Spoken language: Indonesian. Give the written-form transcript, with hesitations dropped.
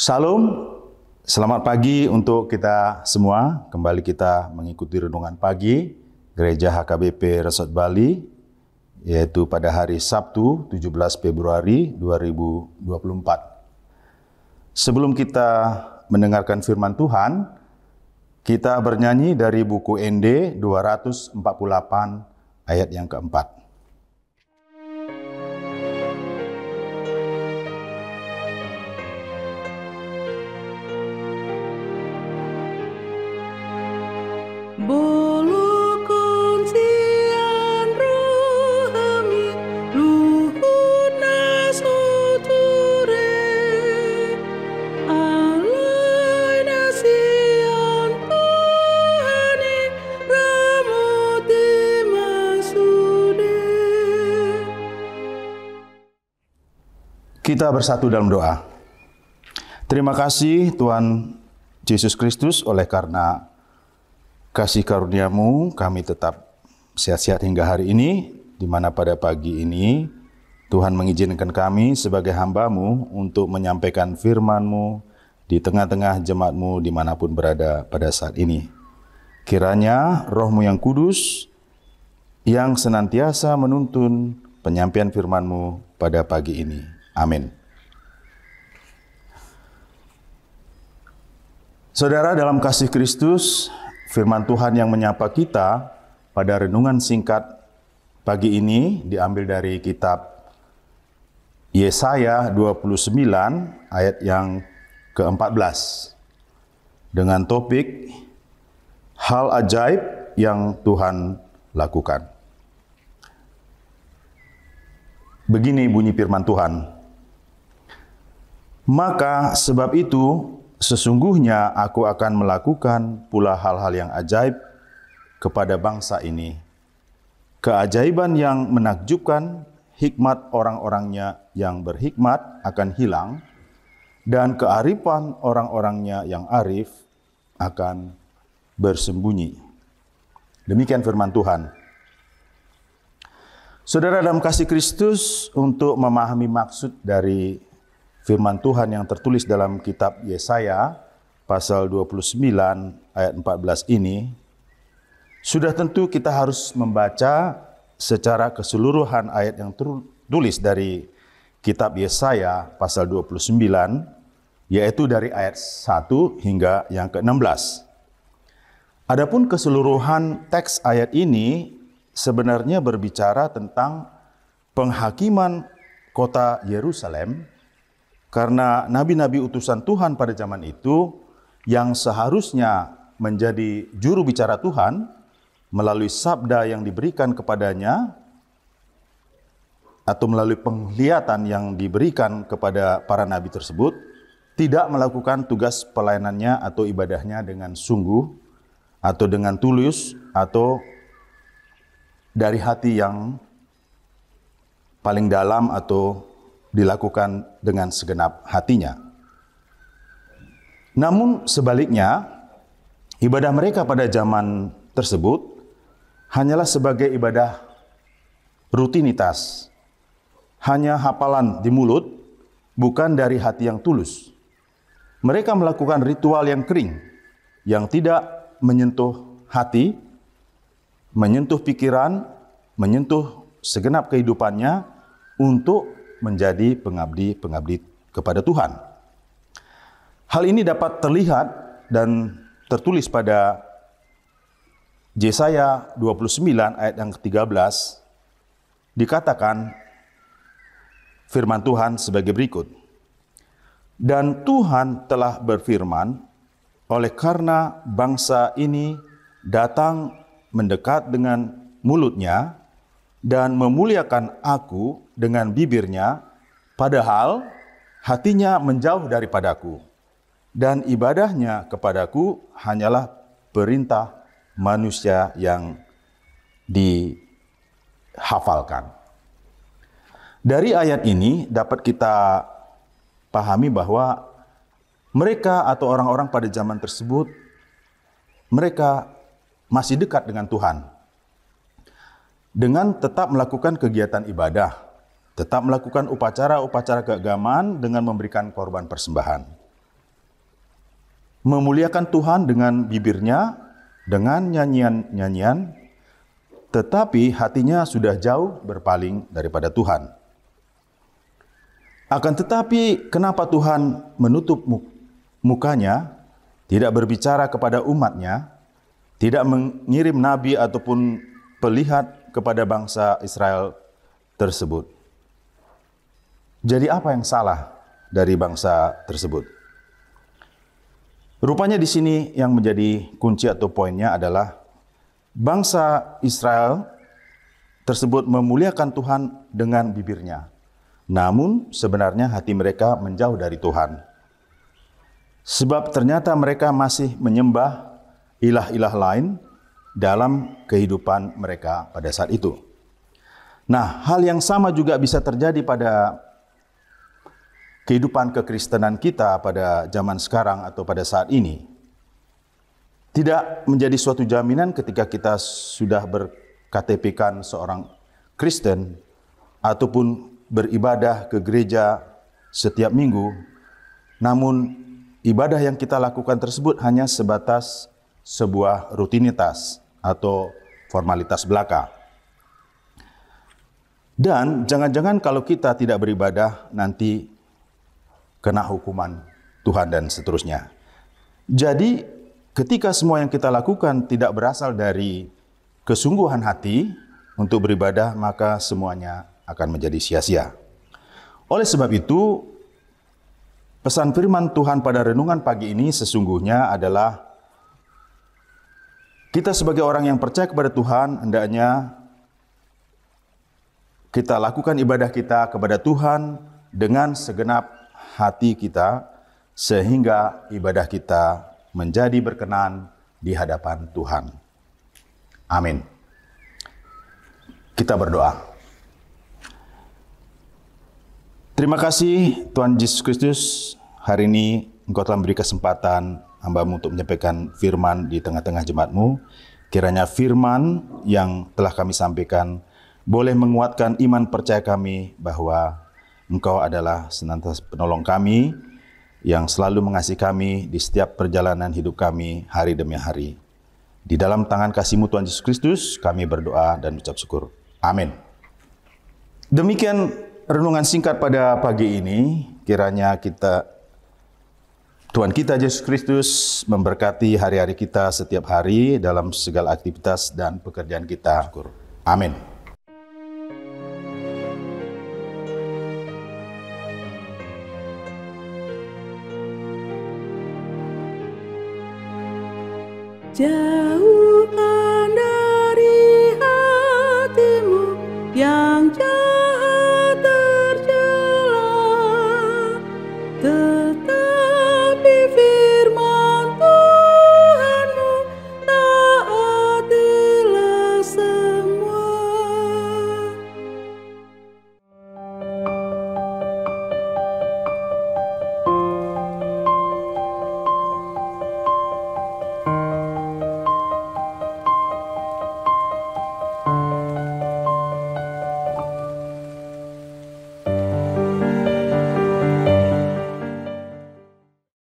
Salam, selamat pagi untuk kita semua. Kembali kita mengikuti renungan pagi Gereja HKBP Resort Bali, yaitu pada hari Sabtu 17 Februari 2024. Sebelum kita mendengarkan firman Tuhan, kita bernyanyi dari buku ND 248 ayat yang keempat. Kita bersatu dalam doa. Terima kasih Tuhan Yesus Kristus, oleh karena kasih karunia-Mu kami tetap sehat-sehat hingga hari ini, di mana pada pagi ini Tuhan mengizinkan kami sebagai hamba-Mu untuk menyampaikan firman-Mu di tengah-tengah jemaat-Mu dimanapun berada pada saat ini. Kiranya Roh-Mu yang kudus yang senantiasa menuntun penyampaian firman-Mu pada pagi ini. Amin. Saudara, dalam kasih Kristus, firman Tuhan yang menyapa kita pada renungan singkat pagi ini diambil dari kitab Yesaya 29 ayat yang ke-14 dengan topik hal ajaib yang Tuhan lakukan. Begini bunyi firman Tuhan. Maka sebab itu sesungguhnya aku akan melakukan pula hal-hal yang ajaib kepada bangsa ini. Keajaiban yang menakjubkan, hikmat orang-orangnya yang berhikmat akan hilang, dan kearifan orang-orangnya yang arif akan bersembunyi. Demikian firman Tuhan. Saudara, dalam kasih Kristus, untuk memahami maksud dari firman Tuhan yang tertulis dalam kitab Yesaya pasal 29 ayat 14 ini, sudah tentu kita harus membaca secara keseluruhan ayat yang tertulis dari kitab Yesaya pasal 29, yaitu dari ayat 1 hingga yang ke-16. Adapun keseluruhan teks ayat ini sebenarnya berbicara tentang penghakiman kota Yerusalem, karena nabi-nabi utusan Tuhan pada zaman itu yang seharusnya menjadi juru bicara Tuhan melalui sabda yang diberikan kepadanya atau melalui penglihatan yang diberikan kepada para nabi tersebut, tidak melakukan tugas pelayanannya atau ibadahnya dengan sungguh atau dengan tulus atau dari hati yang paling dalam atau dilakukan dengan segenap hatinya. Namun sebaliknya, ibadah mereka pada zaman tersebut hanyalah sebagai ibadah rutinitas, hanya hafalan di mulut, bukan dari hati yang tulus. Mereka melakukan ritual yang kering, yang tidak menyentuh hati, menyentuh pikiran, menyentuh segenap kehidupannya untuk menjadi pengabdi-pengabdi kepada Tuhan. Hal ini dapat terlihat dan tertulis pada Yesaya 29 ayat yang ke-13, dikatakan firman Tuhan sebagai berikut. Dan Tuhan telah berfirman, oleh karena bangsa ini datang mendekat dengan mulutnya dan memuliakan aku dengan bibirnya, padahal hatinya menjauh daripadaku, dan ibadahnya kepadaku hanyalah perintah manusia yang dihafalkan. Dari ayat ini dapat kita pahami bahwa mereka atau orang-orang pada zaman tersebut, mereka masih dekat dengan Tuhan. Dengan tetap melakukan kegiatan ibadah, tetap melakukan upacara-upacara keagamaan dengan memberikan korban persembahan. memuliakan Tuhan dengan bibirnya, dengan nyanyian-nyanyian, tetapi hatinya sudah jauh berpaling daripada Tuhan. Akan tetapi, kenapa Tuhan menutup mukanya, tidak berbicara kepada umatnya, tidak mengirim nabi ataupun pelihat kepada bangsa Israel tersebut? Jadi apa yang salah dari bangsa tersebut? Rupanya di sini yang menjadi kunci atau poinnya adalah bangsa Israel tersebut memuliakan Tuhan dengan bibirnya. Namun sebenarnya hati mereka menjauh dari Tuhan. Sebab ternyata mereka masih menyembah ilah-ilah lain dalam kehidupan mereka pada saat itu. Nah, hal yang sama juga bisa terjadi pada kehidupan kekristenan kita pada zaman sekarang atau pada saat ini. Tidak menjadi suatu jaminan ketika kita sudah ber-KTP-kan seorang Kristen ataupun beribadah ke gereja setiap minggu, namun ibadah yang kita lakukan tersebut hanya sebatas sebuah rutinitas atau formalitas belaka. Dan jangan-jangan kalau kita tidak beribadah nanti kena hukuman Tuhan dan seterusnya. Jadi ketika semua yang kita lakukan tidak berasal dari kesungguhan hati untuk beribadah, maka semuanya akan menjadi sia-sia. Oleh sebab itu, pesan firman Tuhan pada renungan pagi ini sesungguhnya adalah kita sebagai orang yang percaya kepada Tuhan, hendaknya kita lakukan ibadah kita kepada Tuhan dengan segenap hati kita, sehingga ibadah kita menjadi berkenan di hadapan Tuhan. Amin. Kita berdoa. Terima kasih Tuhan Yesus Kristus, hari ini Engkau telah memberi kesempatan hamba-Mu untuk menyampaikan firman di tengah-tengah jemaat-Mu. Kiranya firman yang telah kami sampaikan boleh menguatkan iman percaya kami bahwa Engkau adalah senantiasa penolong kami yang selalu mengasihi kami di setiap perjalanan hidup kami hari demi hari. Di dalam tangan kasih-Mu Tuhan Yesus Kristus kami berdoa dan ucap syukur. Amin. Demikian renungan singkat pada pagi ini. Kiranya Tuhan kita Yesus Kristus memberkati hari-hari kita setiap hari dalam segala aktivitas dan pekerjaan kita. Amin. Jauh